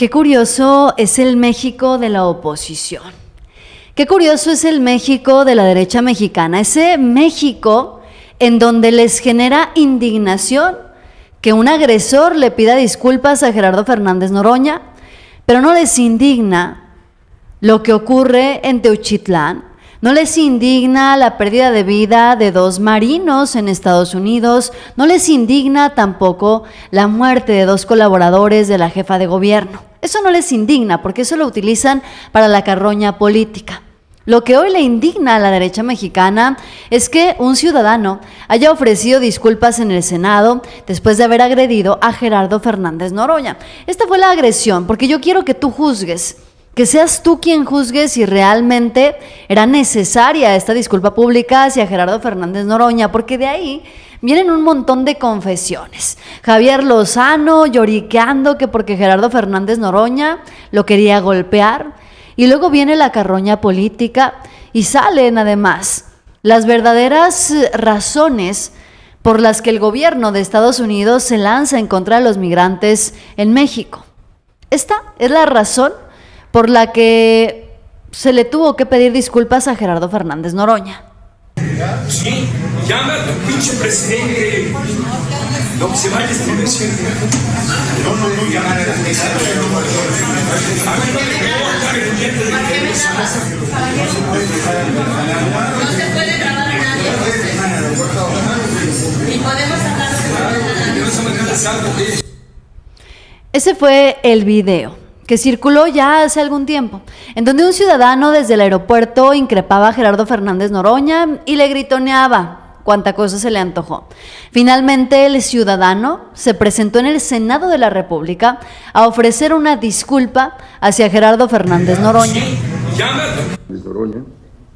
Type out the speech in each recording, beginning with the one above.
Qué curioso es el México de la oposición. Qué curioso es el México de la derecha mexicana. Ese México en donde les genera indignación que un agresor le pida disculpas a Gerardo Fernández Noroña, pero no les indigna lo que ocurre en Teuchitlán. No les indigna la pérdida de vida de 2 marinos en Estados Unidos. No les indigna tampoco la muerte de 2 colaboradores de la jefa de gobierno. Eso no les indigna porque eso lo utilizan para la carroña política. Lo que hoy le indigna a la derecha mexicana es que un ciudadano haya ofrecido disculpas en el Senado después de haber agredido a Gerardo Fernández Noroña. Esta fue la agresión, porque yo quiero que tú juzgues, que seas tú quien juzgue si realmente era necesaria esta disculpa pública hacia Gerardo Fernández Noroña, porque de ahí vienen un montón de confesiones. Javier Lozano lloriqueando que porque Gerardo Fernández Noroña lo quería golpear, y luego viene la carroña política y salen además las verdaderas razones por las que el gobierno de Estados Unidos se lanza en contra de los migrantes en México. Esta es la razón por la que se le tuvo que pedir disculpas a Gerardo Fernández Noroña. Sí, llama a tu pinche presidente. No, se vaya esta inversión. No, llamar a la mesa. A ver, no se puede grabar a nadie. Y podemos sacarlo. Ese fue el video que circuló ya hace algún tiempo, en donde un ciudadano desde el aeropuerto increpaba a Gerardo Fernández Noroña y le gritoneaba cuánta cosa se le antojó. Finalmente, el ciudadano se presentó en el Senado de la República a ofrecer una disculpa hacia Gerardo Fernández Noroña. Noroña,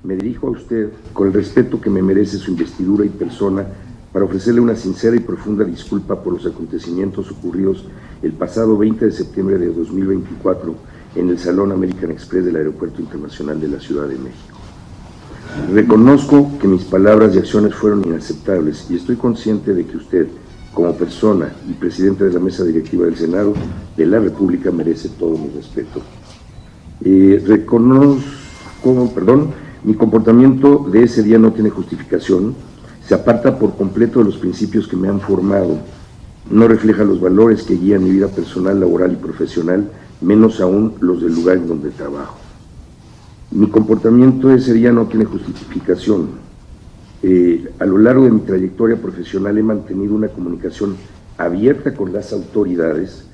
me dirijo a usted con el respeto que me merece su investidura y persona para ofrecerle una sincera y profunda disculpa por los acontecimientos ocurridos el pasado 20 de septiembre de 2024 en el Salón American Express del Aeropuerto Internacional de la Ciudad de México. Reconozco que mis palabras y acciones fueron inaceptables y estoy consciente de que usted, como persona y presidente de la mesa directiva del Senado de la República, merece todo mi respeto. Mi comportamiento de ese día no tiene justificación, se aparta por completo de los principios que me han formado, no refleja los valores que guían mi vida personal, laboral y profesional, menos aún los del lugar en donde trabajo. Mi comportamiento ese día no tiene justificación. A lo largo de mi trayectoria profesional he mantenido una comunicación abierta con las autoridades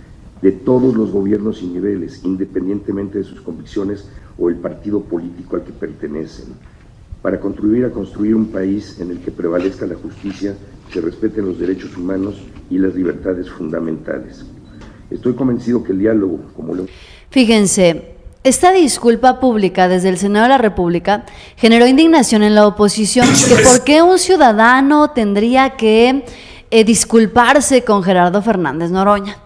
de todos los gobiernos y niveles, independientemente de sus convicciones o el partido político al que pertenecen, para contribuir a construir un país en el que prevalezca la justicia, se respeten los derechos humanos y las libertades fundamentales. Estoy convencido que el diálogo, como lo... Fíjense, esta disculpa pública desde el Senado de la República generó indignación en la oposición, que por qué un ciudadano tendría que disculparse con Gerardo Fernández Noroña.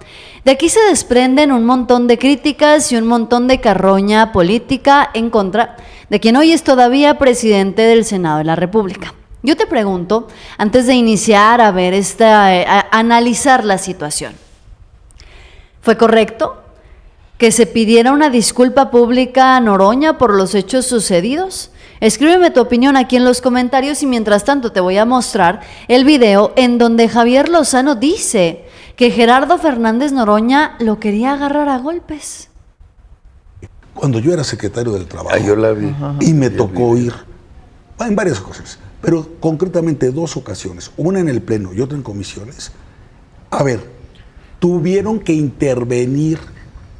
De aquí se desprenden un montón de críticas y un montón de carroña política en contra de quien hoy es todavía presidente del Senado de la República. Yo te pregunto, antes de iniciar a ver a analizar la situación, ¿fue correcto que se pidiera una disculpa pública a Noroña por los hechos sucedidos? Escríbeme tu opinión aquí en los comentarios y mientras tanto te voy a mostrar el video en donde Javier Lozano dice que Gerardo Fernández Noroña lo quería agarrar a golpes. Cuando yo era secretario del Trabajo, yo la vi. Y me tocó ir en varias ocasiones, pero concretamente 2 ocasiones, una en el Pleno y otra en comisiones. A ver, tuvieron que intervenir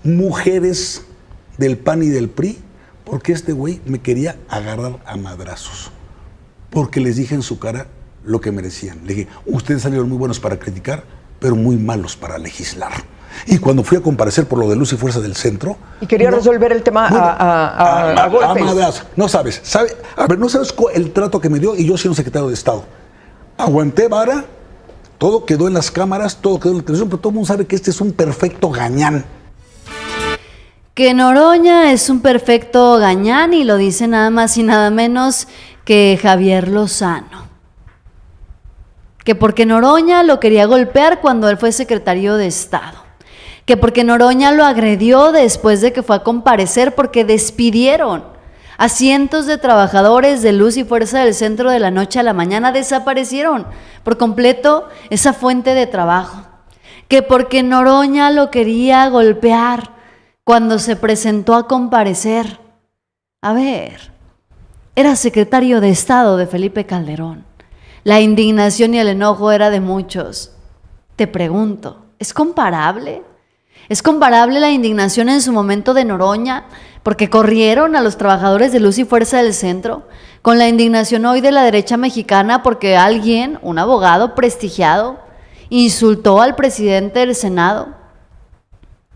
mujeres del PAN y del PRI porque este güey me quería agarrar a madrazos, porque les dije en su cara lo que merecían. Le dije, ustedes salieron muy buenos para criticar, pero muy malos para legislar. Y cuando fui a comparecer por lo de Luz y Fuerza del Centro... Y quería resolver el tema a golpes. A madrazos. No sabes. No sabes el trato que me dio y yo siendo secretario de Estado. Aguanté vara, todo quedó en las cámaras, todo quedó en la televisión, pero todo el mundo sabe que este es un perfecto gañán. Que Noroña es un perfecto gañán y lo dice nada más y nada menos que Javier Lozano. Que porque Noroña lo quería golpear cuando él fue secretario de Estado. que porque Noroña lo agredió después de que fue a comparecer porque despidieron a cientos de trabajadores de Luz y Fuerza del Centro de la noche a la mañana, desaparecieron por completo esa fuente de trabajo, que porque Noroña lo quería golpear cuando se presentó a comparecer. A ver, era secretario de Estado de Felipe Calderón. La indignación y el enojo era de muchos. Te pregunto, ¿es comparable? ¿Es comparable la indignación en su momento de Noroña porque corrieron a los trabajadores de Luz y Fuerza del Centro, con la indignación hoy de la derecha mexicana porque alguien, un abogado prestigiado, insultó al presidente del Senado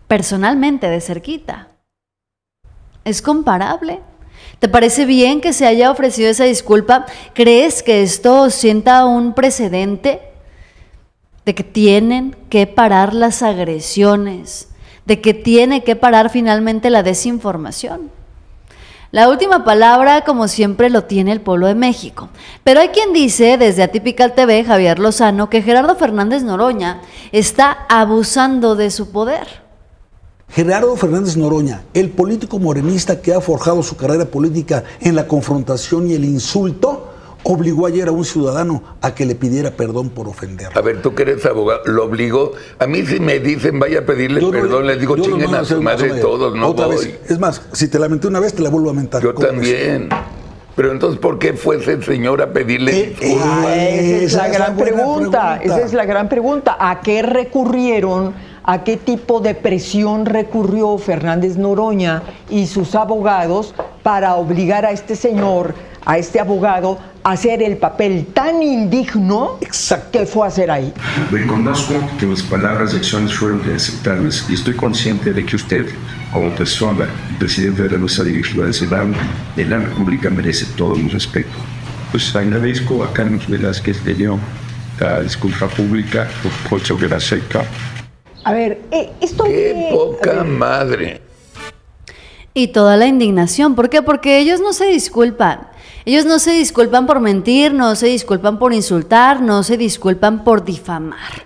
personalmente, de cerquita? ¿Es comparable? ¿Te parece bien que se haya ofrecido esa disculpa? ¿Crees que esto sienta un precedente de que tienen que parar las agresiones, de que tiene que parar finalmente la desinformación? La última palabra, como siempre, lo tiene el pueblo de México. Pero hay quien dice, desde Atypical TV, Javier Lozano, que Gerardo Fernández Noroña está abusando de su poder. Gerardo Fernández Noroña, el político morenista que ha forjado su carrera política en la confrontación y el insulto, obligó ayer a un ciudadano a que le pidiera perdón por ofenderlo. A ver, tú que eres abogado, ¿lo obligó? A mí si me dicen vaya a pedirle perdón, les digo chinguen a su madre todos, no otra voy. Vez. Es más, si te lamenté una vez, te la vuelvo a mentar. Yo también. Pero entonces, ¿por qué fue ese señor a pedirle disculpas? Esa es la gran pregunta. Esa es la gran pregunta. ¿A qué recurrieron? ¿A qué tipo de presión recurrió Fernández Noroña y sus abogados para obligar a este señor, a este abogado, a hacer el papel tan indigno que fue a hacer ahí? Reconozco que las palabras y acciones fueron inaceptables y estoy consciente de que usted, como persona, presidente de la mesa directiva de la República, merece todo mi respeto. Pues agradezco a Carlos Velázquez de León la disculpa pública por mucho que la seca. A ver, esto... ¡Qué poca madre! Y toda la indignación. ¿Por qué? Porque ellos no se disculpan. Ellos no se disculpan por mentir, no se disculpan por insultar, no se disculpan por difamar.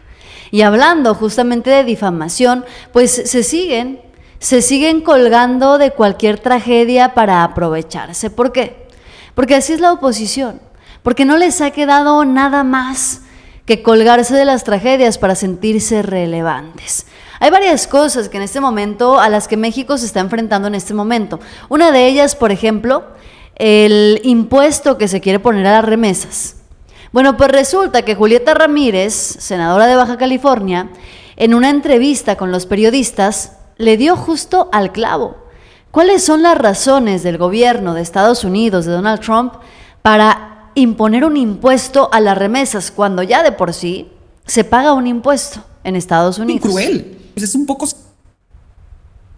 Y hablando justamente de difamación, pues se siguen colgando de cualquier tragedia para aprovecharse. ¿Por qué? Porque así es la oposición. Porque no les ha quedado nada más que colgarse de las tragedias para sentirse relevantes. Hay varias cosas que en este momento, a las que México se está enfrentando en este momento. Una de ellas, por ejemplo, el impuesto que se quiere poner a las remesas. Bueno, pues resulta que Julieta Ramírez, senadora de Baja California, en una entrevista con los periodistas, le dio justo al clavo. ¿Cuáles son las razones del gobierno de Estados Unidos, de Donald Trump, para imponer un impuesto a las remesas cuando ya de por sí se paga un impuesto en Estados Unidos? Muy cruel. Pues es un poco...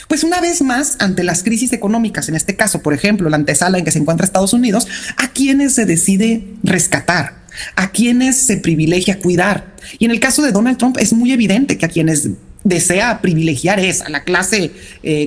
Pues una vez más, ante las crisis económicas, en este caso, por ejemplo, la antesala en que se encuentra Estados Unidos, ¿a quiénes se decide rescatar? ¿A quiénes se privilegia cuidar? Y en el caso de Donald Trump es muy evidente que a quienes desea privilegiar es a la clase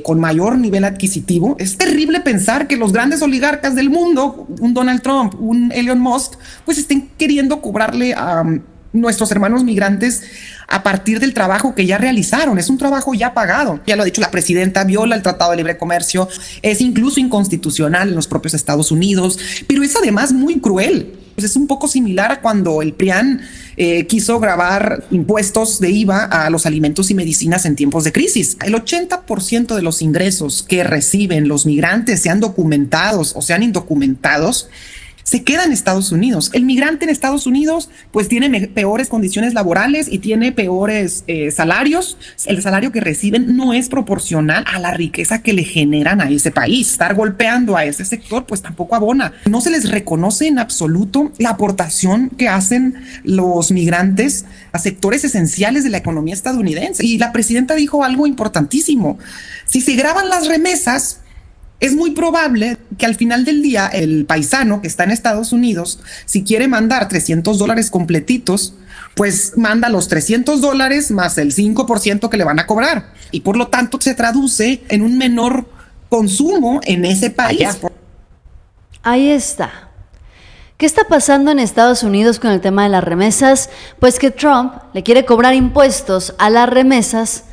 con mayor nivel adquisitivo. Es terrible pensar que los grandes oligarcas del mundo, un Donald Trump, un Elon Musk, pues estén queriendo cobrarle a nuestros hermanos migrantes a partir del trabajo que ya realizaron. Es un trabajo ya pagado. Ya lo ha dicho la presidenta, viola el Tratado de Libre Comercio, es incluso inconstitucional en los propios Estados Unidos, pero es además muy cruel. Pues es un poco similar a cuando el PRIAN quiso gravar impuestos de IVA a los alimentos y medicinas en tiempos de crisis. El 80% de los ingresos que reciben los migrantes, sean documentados o sean indocumentados, se queda en Estados Unidos. El migrante en Estados Unidos pues tiene peores condiciones laborales y tiene peores salarios. El salario que reciben no es proporcional a la riqueza que le generan a ese país. Estar golpeando a ese sector pues tampoco abona. No se les reconoce en absoluto la aportación que hacen los migrantes a sectores esenciales de la economía estadounidense. Y la presidenta dijo algo importantísimo. Si se graban las remesas, es muy probable que al final del día el paisano que está en Estados Unidos, si quiere mandar $300 completitos, pues manda los $300 más el 5% que le van a cobrar. Y por lo tanto se traduce en un menor consumo en ese país. Ahí está. ¿Qué está pasando en Estados Unidos con el tema de las remesas? Pues que Trump le quiere cobrar impuestos a las remesas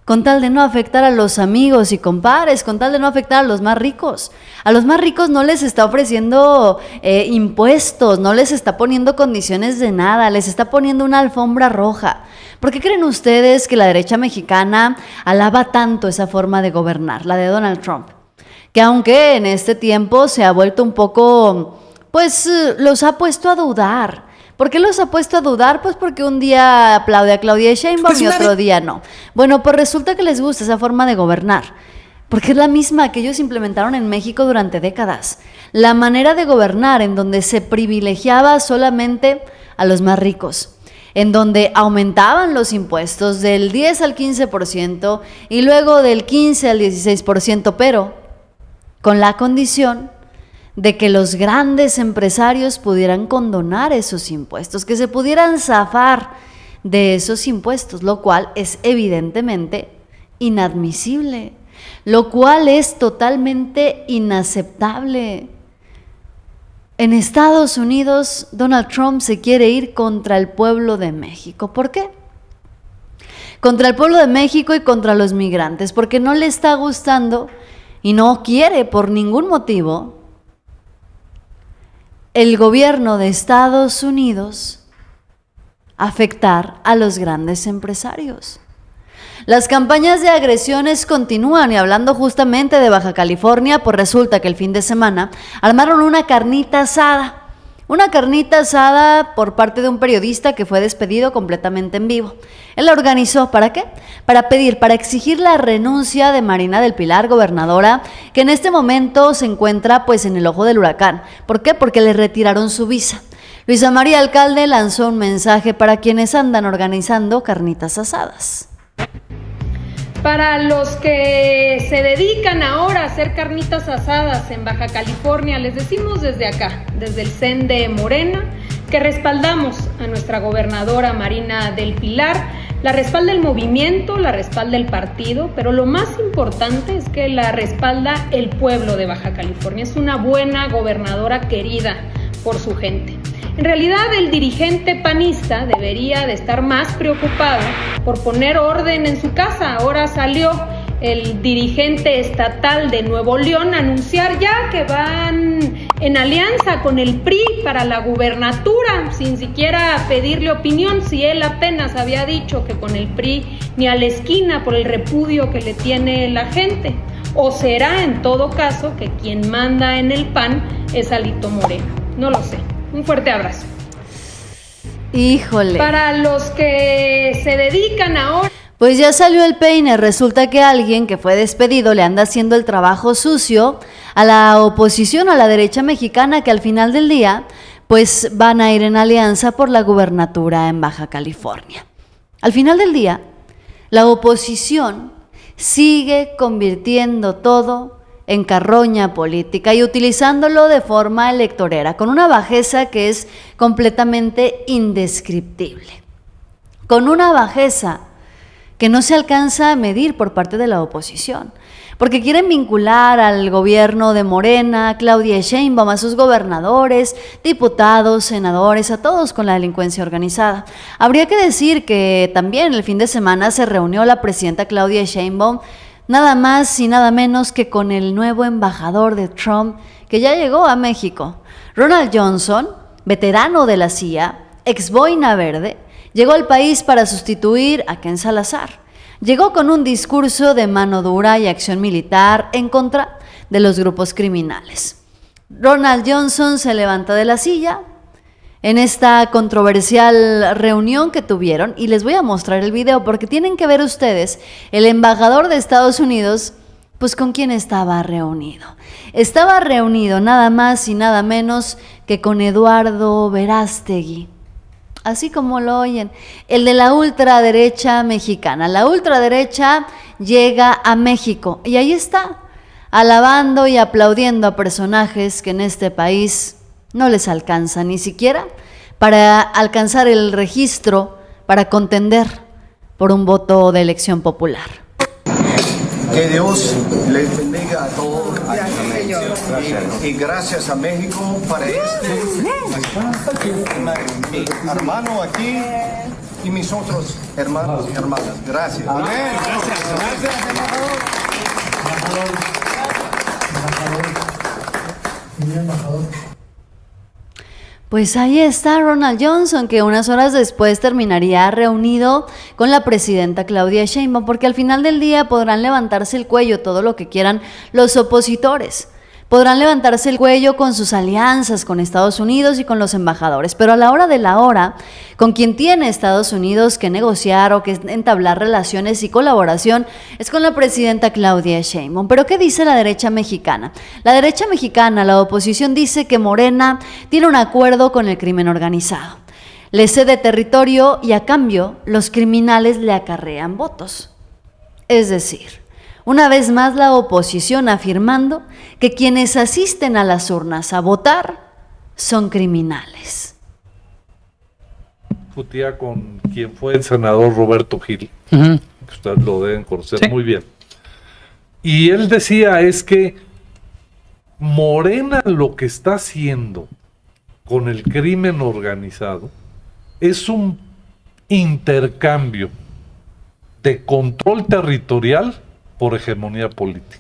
con tal de no afectar a los amigos y compadres, con tal de no afectar a los más ricos. A los más ricos no les está ofreciendo impuestos, no les está poniendo condiciones de nada, les está poniendo una alfombra roja. ¿Por qué creen ustedes que la derecha mexicana alaba tanto esa forma de gobernar, la de Donald Trump? Que aunque en este tiempo se ha vuelto un poco, pues los ha puesto a dudar. ¿Por qué los ha puesto a dudar? Pues porque un día aplaude a Claudia Sheinbaum y otro día no. Bueno, pues resulta que les gusta esa forma de gobernar, porque es la misma que ellos implementaron en México durante décadas. La manera de gobernar en donde se privilegiaba solamente a los más ricos, en donde aumentaban los impuestos del 10 al 15% y luego del 15 al 16%, pero con la condición de que los grandes empresarios pudieran condonar esos impuestos, que se pudieran zafar de esos impuestos, lo cual es evidentemente inadmisible, lo cual es totalmente inaceptable. En Estados Unidos, Donald Trump se quiere ir contra el pueblo de México. ¿Por qué? Contra el pueblo de México y contra los migrantes, porque no le está gustando y no quiere por ningún motivo el gobierno de Estados Unidos afectar a los grandes empresarios. Las campañas de agresiones continúan y hablando justamente de Baja California, pues resulta que el fin de semana armaron una carnita asada por parte de un periodista que fue despedido completamente en vivo. Él la organizó, ¿para qué? Para exigir la renuncia de Marina del Pilar, gobernadora, que en este momento se encuentra pues en el ojo del huracán. ¿Por qué? Porque le retiraron su visa. Luisa María Alcalde lanzó un mensaje para quienes andan organizando carnitas asadas. Para los que se dedican ahora a hacer carnitas asadas en Baja California, les decimos desde acá, desde el CEN de Morena, que respaldamos a nuestra gobernadora Marina del Pilar, la respalda el movimiento, la respalda el partido, pero lo más importante es que la respalda el pueblo de Baja California. Es una buena gobernadora querida por su gente. En realidad, el dirigente panista debería de estar más preocupado por poner orden en su casa. Ahora salió el dirigente estatal de Nuevo León a anunciar ya que van en alianza con el PRI para la gubernatura, sin siquiera pedirle opinión, si él apenas había dicho que con el PRI ni a la esquina por el repudio que le tiene la gente. ¿O será en todo caso que quien manda en el PAN es Alito Moreno? No lo sé. Un fuerte abrazo. Híjole. Para los que se dedican ahora... Pues ya salió el peine. Resulta que alguien que fue despedido le anda haciendo el trabajo sucio a la oposición, a la derecha mexicana, que al final del día pues van a ir en alianza por la gubernatura en Baja California. Al final del día, la oposición sigue convirtiendo todo en carroña política y utilizándolo de forma electorera, con una bajeza que es completamente indescriptible, con una bajeza que no se alcanza a medir por parte de la oposición, porque quieren vincular al gobierno de Morena, Claudia Sheinbaum, a sus gobernadores, diputados, senadores, a todos con la delincuencia organizada. Habría que decir que también el fin de semana se reunió la presidenta Claudia Sheinbaum, nada más y nada menos que con el nuevo embajador de Trump que ya llegó a México. Ronald Johnson, veterano de la CIA, ex boina verde, llegó al país para sustituir a Ken Salazar. Llegó con un discurso de mano dura y acción militar en contra de los grupos criminales. Ronald Johnson se levanta de la silla en esta controversial reunión que tuvieron, y les voy a mostrar el video porque tienen que ver ustedes el embajador de Estados Unidos, pues con quién estaba reunido. Estaba reunido nada más y nada menos que con Eduardo Verástegui, así como lo oyen, el de la ultraderecha mexicana. La ultraderecha llega a México y ahí está, alabando y aplaudiendo a personajes que en este país no les alcanza ni siquiera para alcanzar el registro para contender por un voto de elección popular. Que Dios les bendiga a todos. Y gracias a México para mi hermano aquí, y mis otros hermanos y hermanas. Gracias. Amén. Gracias, embajador. Embajador. Pues ahí está Ronald Johnson, que unas horas después terminaría reunido con la presidenta Claudia Sheinbaum, porque al final del día podrán levantarse el cuello todo lo que quieran los opositores. Podrán levantarse el cuello con sus alianzas con Estados Unidos y con los embajadores, pero a la hora de la hora, con quien tiene Estados Unidos que negociar o que entablar relaciones y colaboración es con la presidenta Claudia Sheinbaum. ¿Pero qué dice la derecha mexicana? La derecha mexicana, la oposición, dice que Morena tiene un acuerdo con el crimen organizado. Le cede territorio y a cambio los criminales le acarrean votos. Es decir, una vez más la oposición afirmando que quienes asisten a las urnas a votar son criminales. Discutía con quien fue el senador Roberto Gil, que ustedes lo deben conocer muy bien. Y él decía es que Morena lo que está haciendo con el crimen organizado es un intercambio de control territorial por hegemonía política.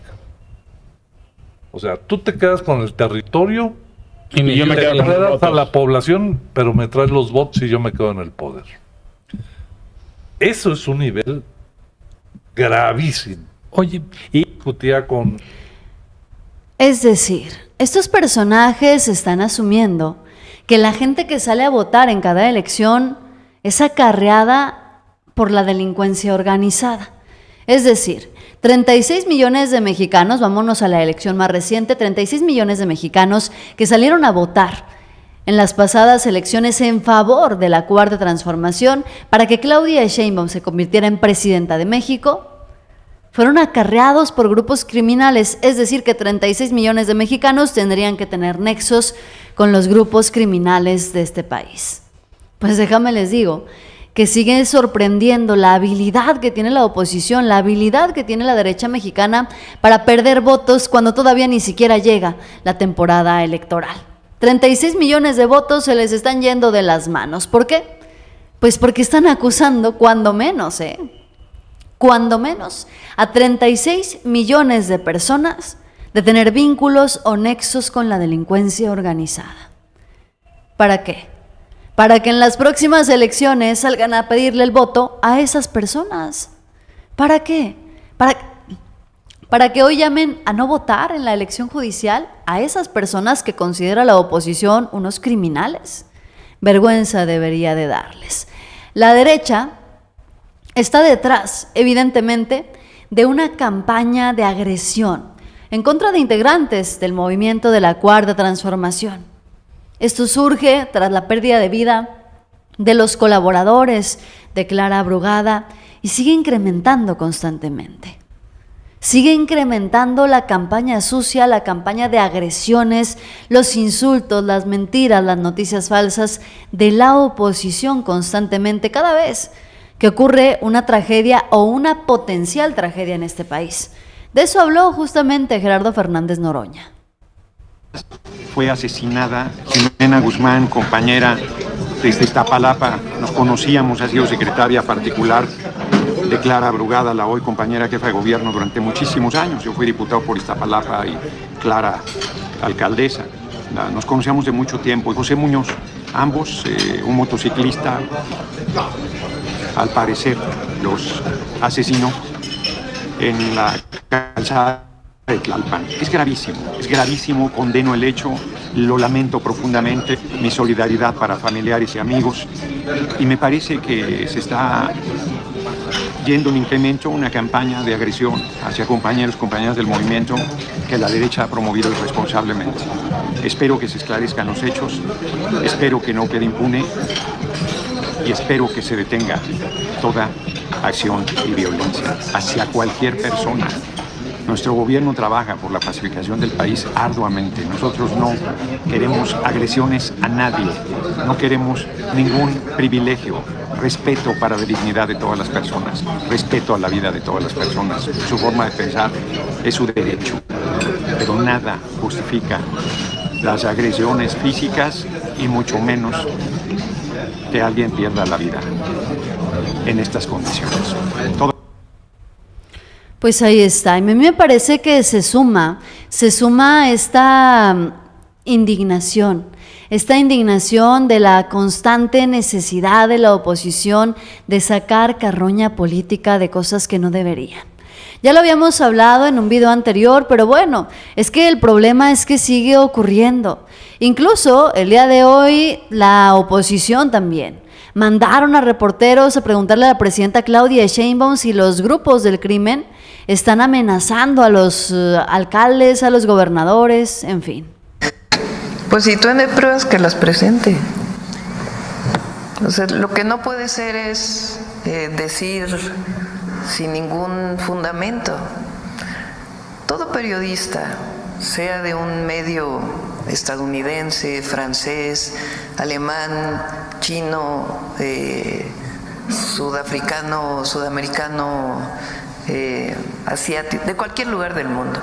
O sea, tú te quedas con el territorio y yo me quedo con los votos a la población, pero me traes los votos y yo me quedo en el poder. Eso es un nivel gravísimo. Oye, y discutía con... Es decir, estos personajes están asumiendo que la gente que sale a votar en cada elección es acarreada por la delincuencia organizada. Es decir, 36 millones de mexicanos, vámonos a la elección más reciente, 36 millones de mexicanos que salieron a votar en las pasadas elecciones en favor de la Cuarta Transformación para que Claudia Sheinbaum se convirtiera en presidenta de México, fueron acarreados por grupos criminales, es decir, que 36 millones de mexicanos tendrían que tener nexos con los grupos criminales de este país. Pues déjame les digo que sigue sorprendiendo la habilidad que tiene la oposición, la habilidad que tiene la derecha mexicana para perder votos cuando todavía ni siquiera llega la temporada electoral. 36 millones de votos se les están yendo de las manos. ¿Por qué? Pues porque están acusando, cuando menos, a 36 millones de personas de tener vínculos o nexos con la delincuencia organizada. ¿Para qué? Para que en las próximas elecciones salgan a pedirle el voto a esas personas. ¿Para qué? Para que hoy llamen a no votar en la elección judicial a esas personas que considera la oposición unos criminales. Vergüenza debería de darles. La derecha está detrás, evidentemente, de una campaña de agresión en contra de integrantes del movimiento de la Cuarta Transformación. Esto surge tras la pérdida de vida de los colaboradores de Clara Brugada y sigue incrementando constantemente. Sigue incrementando la campaña sucia, la campaña de agresiones, los insultos, las mentiras, las noticias falsas de la oposición constantemente, cada vez que ocurre una tragedia o una potencial tragedia en este país. De eso habló justamente Gerardo Fernández Noroña. Fue asesinada Jimena Guzmán, compañera desde Iztapalapa. Nos conocíamos, ha sido secretaria particular de Clara Brugada, la hoy compañera jefa de gobierno durante muchísimos años. Yo fui diputado por Iztapalapa y Clara alcaldesa. Nos conocíamos de mucho tiempo. Y José Muñoz, ambos, un motociclista, al parecer los asesinó en la calzada de Tlalpan. Es gravísimo, condeno el hecho, lo lamento profundamente, mi solidaridad para familiares y amigos, y me parece que se está yendo un incremento, una campaña de agresión hacia compañeros, compañeras del movimiento que la derecha ha promovido irresponsablemente. Espero que se esclarezcan los hechos, espero que no quede impune y espero que se detenga toda acción y violencia hacia cualquier persona. Nuestro gobierno trabaja por la pacificación del país arduamente. Nosotros no queremos agresiones a nadie, no queremos ningún privilegio. Respeto para la dignidad de todas las personas, respeto a la vida de todas las personas. Su forma de pensar es su derecho, pero nada justifica las agresiones físicas y mucho menos que alguien pierda la vida en estas condiciones. Pues ahí está. Y a mí me parece que se suma esta indignación de la constante necesidad de la oposición de sacar carroña política de cosas que no deberían. Ya lo habíamos hablado en un video anterior, pero bueno, es que el problema es que sigue ocurriendo. Incluso el día de hoy la oposición también mandaron a reporteros a preguntarle a la presidenta Claudia Sheinbaum si los grupos del crimen están amenazando a los alcaldes, a los gobernadores, en fin. Pues si tiene pruebas, que las presente. O sea, lo que no puede ser es decir sin ningún fundamento. Todo periodista, sea de un medio estadounidense, francés, alemán, chino, sudafricano, sudamericano, asiático, de cualquier lugar del mundo,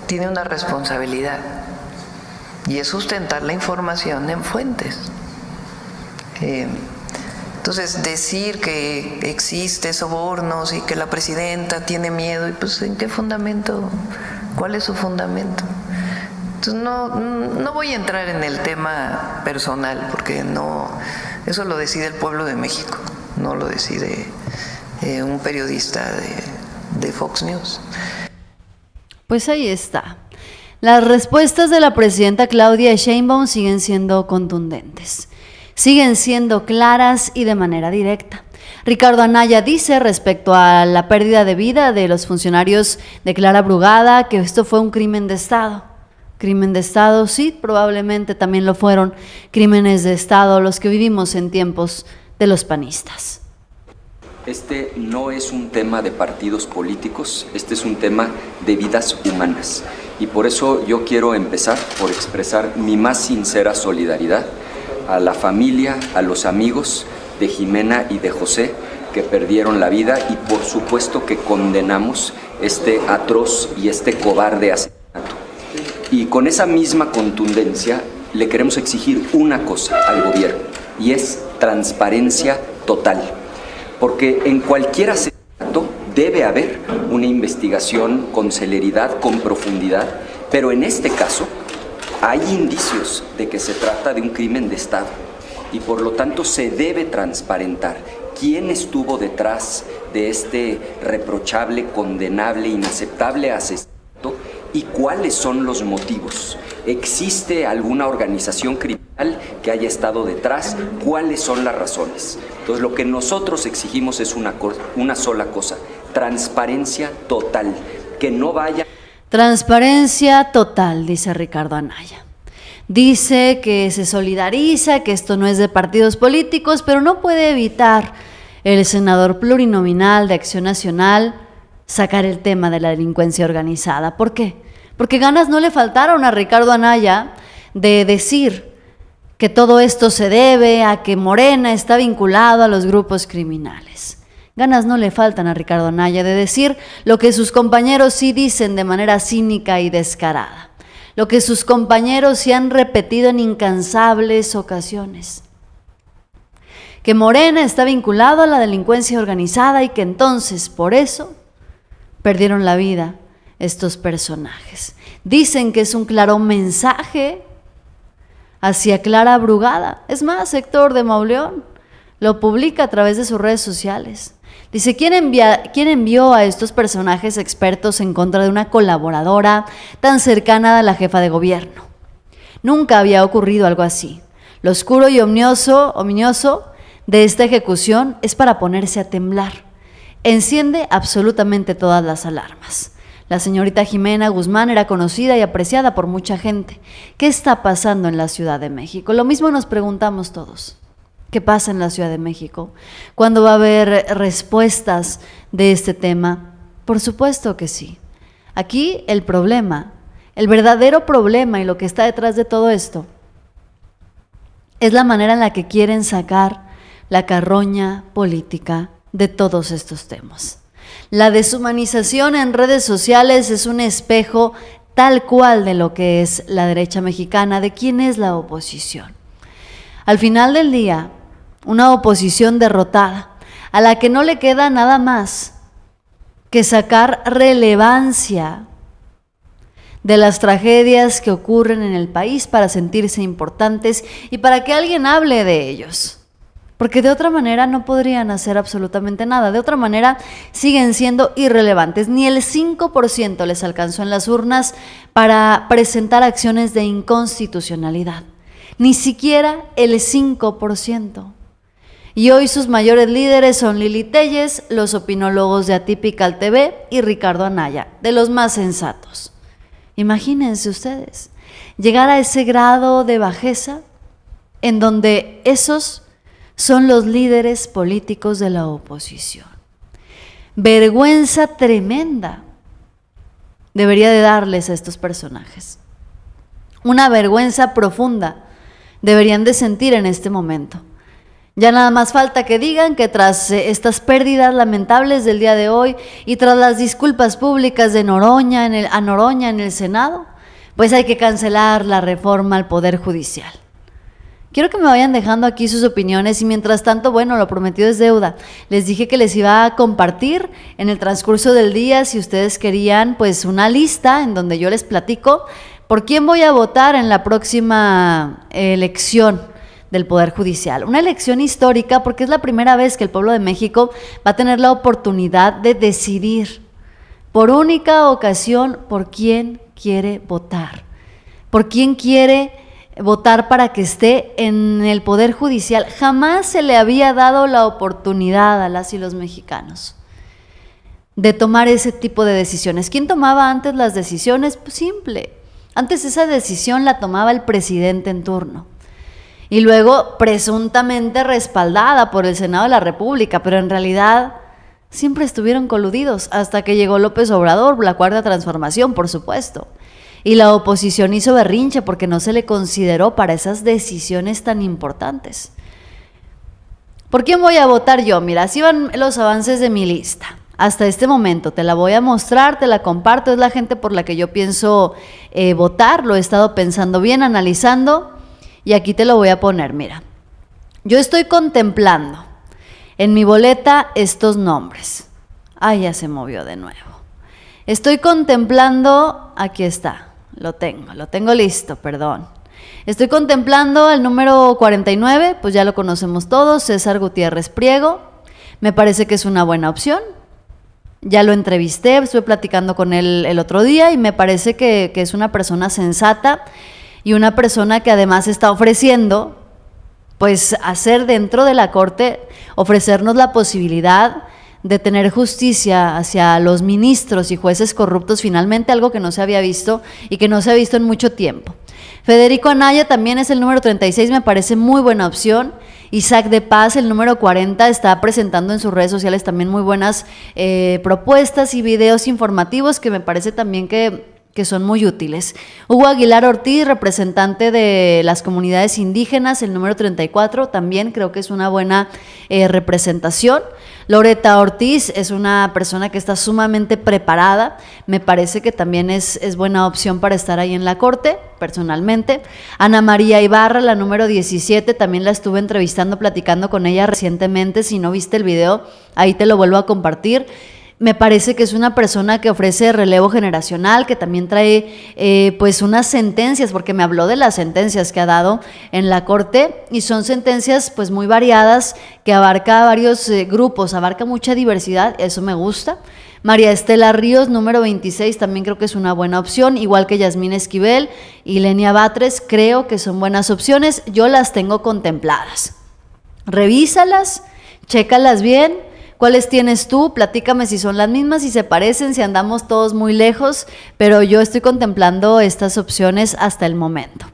tiene una responsabilidad, y es sustentar la información en fuentes. Entonces, decir que existe sobornos y que la presidenta tiene miedo, y pues ¿en qué fundamento? ¿Cuál es su fundamento? Entonces no voy a entrar en el tema personal, porque no, eso lo decide el pueblo de México, no lo decide un periodista de Fox News. Pues ahí está. Las respuestas de la presidenta Claudia Sheinbaum siguen siendo contundentes, siguen siendo claras y de manera directa. Ricardo Anaya dice respecto a la pérdida de vida de los funcionarios de Clara Brugada que esto fue un crimen de Estado. Crimen de Estado, sí, probablemente también lo fueron crímenes de Estado los que vivimos en tiempos de los panistas. Este no es un tema de partidos políticos, este es un tema de vidas humanas. Y por eso yo quiero empezar por expresar mi más sincera solidaridad a la familia, a los amigos de Jimena y de José que perdieron la vida, y por supuesto que condenamos este atroz y este cobarde asesinato. Y con esa misma contundencia le queremos exigir una cosa al gobierno, y es transparencia total. Porque en cualquier asesinato debe haber una investigación con celeridad, con profundidad, pero en este caso hay indicios de que se trata de un crimen de Estado, y por lo tanto se debe transparentar quién estuvo detrás de este reprochable, condenable, inaceptable asesinato y cuáles son los motivos. ¿Existe alguna organización criminal que haya estado detrás? ¿Cuáles son las razones? Entonces lo que nosotros exigimos es una sola cosa: transparencia total, que no vaya... Transparencia total, dice Ricardo Anaya. Dice que se solidariza, que esto no es de partidos políticos, pero no puede evitar el senador plurinominal de Acción Nacional sacar el tema de la delincuencia organizada. ¿Por qué? Porque ganas no le faltaron a Ricardo Anaya de decir que todo esto se debe a que Morena está vinculado a los grupos criminales. Ganas no le faltan a Ricardo Anaya de decir lo que sus compañeros sí dicen de manera cínica y descarada, lo que sus compañeros sí han repetido en incansables ocasiones: que Morena está vinculado a la delincuencia organizada y que entonces por eso perdieron la vida estos personajes. Dicen que es un claro mensaje hacia Clara Brugada. Es más, Héctor de Mauleón lo publica a través de sus redes sociales. Dice: ¿quién envió a estos personajes expertos en contra de una colaboradora tan cercana a la jefa de gobierno? Nunca había ocurrido algo así. Lo oscuro y ominioso de esta ejecución es para ponerse a temblar. Enciende absolutamente todas las alarmas. La señorita Jimena Guzmán era conocida y apreciada por mucha gente. ¿Qué está pasando en la Ciudad de México? Lo mismo nos preguntamos todos. ¿Qué pasa en la Ciudad de México? ¿Cuándo va a haber respuestas de este tema? Por supuesto que sí. Aquí el problema, el verdadero problema y lo que está detrás de todo esto es la manera en la que quieren sacar la carroña política de todos estos temas. La deshumanización en redes sociales es un espejo tal cual de lo que es la derecha mexicana, de quién es la oposición. Al final del día, una oposición derrotada, a la que no le queda nada más que sacar relevancia de las tragedias que ocurren en el país para sentirse importantes y para que alguien hable de ellos. Porque de otra manera no podrían hacer absolutamente nada. De otra manera siguen siendo irrelevantes. Ni el 5% les alcanzó en las urnas para presentar acciones de inconstitucionalidad. Ni siquiera el 5%. Y hoy sus mayores líderes son Lili Téllez, los opinólogos de Atypical TV y Ricardo Anaya, de los más sensatos. Imagínense ustedes, llegar a ese grado de bajeza en donde esos son los líderes políticos de la oposición. Vergüenza tremenda debería de darles a estos personajes. Una vergüenza profunda deberían de sentir en este momento. Ya nada más falta que digan que tras estas pérdidas lamentables del día de hoy y tras las disculpas públicas de Noroña a Noroña en el Senado, pues hay que cancelar la reforma al Poder Judicial. Quiero que me vayan dejando aquí sus opiniones y mientras tanto, bueno, lo prometido es deuda. Les dije que les iba a compartir en el transcurso del día, si ustedes querían, pues una lista en donde yo les platico por quién voy a votar en la próxima elección del Poder Judicial. Una elección histórica porque es la primera vez que el pueblo de México va a tener la oportunidad de decidir por única ocasión por quién quiere votar, por quién quiere votar para que esté en el Poder Judicial. Jamás se le había dado la oportunidad a las y los mexicanos de tomar ese tipo de decisiones. ¿Quién tomaba antes las decisiones? Pues simple. Antes esa decisión la tomaba el presidente en turno y luego presuntamente respaldada por el Senado de la República, pero en realidad siempre estuvieron coludidos hasta que llegó López Obrador, la Cuarta Transformación, por supuesto. Y la oposición hizo berrinche porque no se le consideró para esas decisiones tan importantes. ¿Por quién voy a votar yo? Mira, así van los avances de mi lista. Hasta este momento te la voy a mostrar, te la comparto, es la gente por la que yo pienso votar, lo he estado pensando bien, analizando y aquí te lo voy a poner, mira. Yo estoy contemplando en mi boleta estos nombres. Ay, ya se movió de nuevo. Estoy contemplando, aquí está. Lo tengo listo, perdón. Estoy contemplando el número 49, pues ya lo conocemos todos, César Gutiérrez Priego. Me parece que es una buena opción. Ya lo entrevisté, estuve platicando con él el otro día y me parece que es una persona sensata y una persona que además está ofreciendo, pues hacer dentro de la Corte, ofrecernos la posibilidad de tener justicia hacia los ministros y jueces corruptos, finalmente algo que no se había visto y que no se ha visto en mucho tiempo. Federico Anaya también es el número 36, me parece muy buena opción. Isaac de Paz, el número 40, está presentando en sus redes sociales también muy buenas propuestas y videos informativos que me parece también que son muy útiles. Hugo Aguilar Ortiz, representante de las comunidades indígenas, el número 34, también creo que es una buena representación. Loreta Ortiz es una persona que está sumamente preparada, me parece que también es buena opción para estar ahí en la Corte, personalmente. Ana María Ibarra, la número 17, también la estuve entrevistando, platicando con ella recientemente, si no viste el video, ahí te lo vuelvo a compartir. Me parece que es una persona que ofrece relevo generacional, que también trae pues unas sentencias, porque me habló de las sentencias que ha dado en la Corte y son sentencias pues muy variadas, que abarca varios grupos, abarca mucha diversidad, eso me gusta. María Estela Ríos, número 26, también creo que es una buena opción, igual que Yasmín Esquivel y Lenia Batres, creo que son buenas opciones, yo las tengo contempladas. Revísalas, chécalas bien. ¿Cuáles tienes tú? Platícame si son las mismas, si se parecen, si andamos todos muy lejos, pero yo estoy contemplando estas opciones hasta el momento.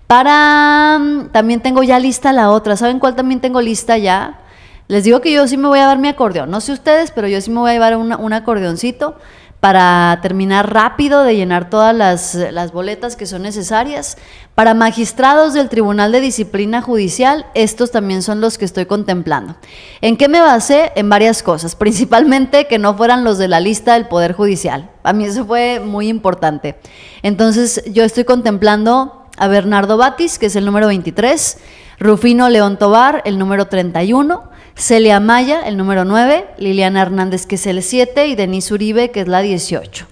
También tengo ya lista la otra, ¿saben cuál también tengo lista ya? Les digo que yo sí me voy a dar mi acordeón, no sé ustedes, pero yo sí me voy a llevar un acordeoncito para terminar rápido de llenar todas las boletas que son necesarias. Para magistrados del Tribunal de Disciplina Judicial, estos también son los que estoy contemplando. ¿En qué me basé? En varias cosas, principalmente que no fueran los de la lista del Poder Judicial. A mí eso fue muy importante. Entonces yo estoy contemplando a Bernardo Batis, que es el número 23, Rufino León Tobar, el número 31, Celia Maya, el número 9, Liliana Hernández, que es el 7, y Denise Uribe, que es la 18.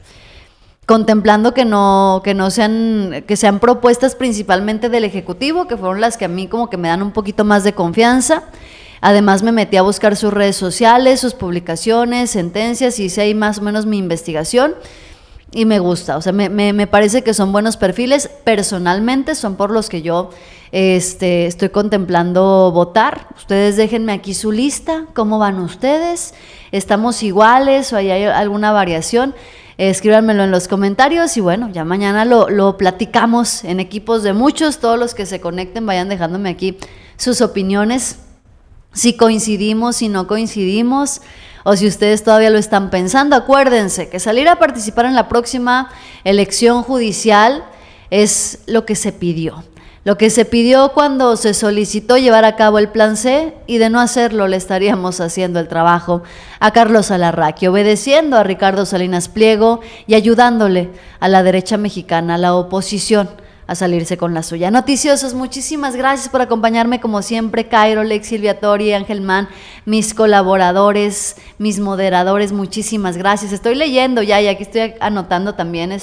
Contemplando que sean propuestas principalmente del Ejecutivo, que fueron las que a mí como que me dan un poquito más de confianza. Además me metí a buscar sus redes sociales, sus publicaciones, sentencias, y hice ahí más o menos mi investigación y me gusta, o sea, me parece que son buenos perfiles. Personalmente son por los que yo estoy contemplando votar. Ustedes déjenme aquí su lista, ¿cómo van ustedes? ¿Estamos iguales o hay alguna variación? Escríbanmelo en los comentarios y bueno, ya mañana lo platicamos en equipos de muchos. Todos los que se conecten vayan dejándome aquí sus opiniones, si coincidimos, si no coincidimos, o si ustedes todavía lo están pensando. Acuérdense que salir a participar en la próxima elección judicial es lo que se pidió. Lo que se pidió cuando se solicitó llevar a cabo el Plan C, y de no hacerlo le estaríamos haciendo el trabajo a Carlos Alarraqui, obedeciendo a Ricardo Salinas Pliego y ayudándole a la derecha mexicana, a la oposición, a salirse con la suya. Noticiosos, muchísimas gracias por acompañarme como siempre. Cairo, Lex, Silvia Tori, Ángel Man, mis colaboradores, mis moderadores, muchísimas gracias. Estoy leyendo ya y aquí estoy anotando también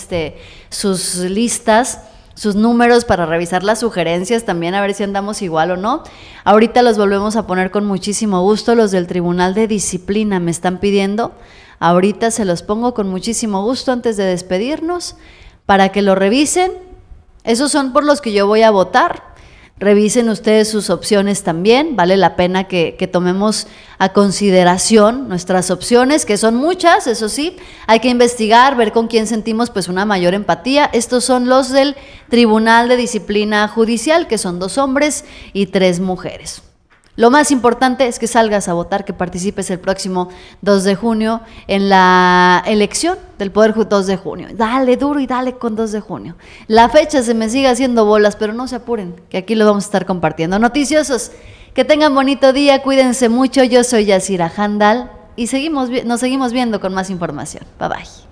sus listas, sus números para revisar las sugerencias también, a ver si andamos igual o no. Ahorita los volvemos a poner con muchísimo gusto. Los del Tribunal de Disciplina me están pidiendo, ahorita se los pongo con muchísimo gusto antes de despedirnos para que lo revisen. Esos son por los que yo voy a votar. Revisen ustedes sus opciones también. Vale la pena que tomemos a consideración nuestras opciones, que son muchas, eso sí. Hay que investigar, ver con quién sentimos pues una mayor empatía. Estos son los del Tribunal de Disciplina Judicial, que son 2 hombres y 3 mujeres. Lo más importante es que salgas a votar, que participes el próximo 2 de junio en la elección del Poder Judicial. 2 de junio. Dale duro y dale con 2 de junio. La fecha se me sigue haciendo bolas, pero no se apuren, que aquí lo vamos a estar compartiendo. Noticiosos, que tengan bonito día, cuídense mucho. Yo soy Yasira Handal y nos seguimos viendo con más información. Bye bye.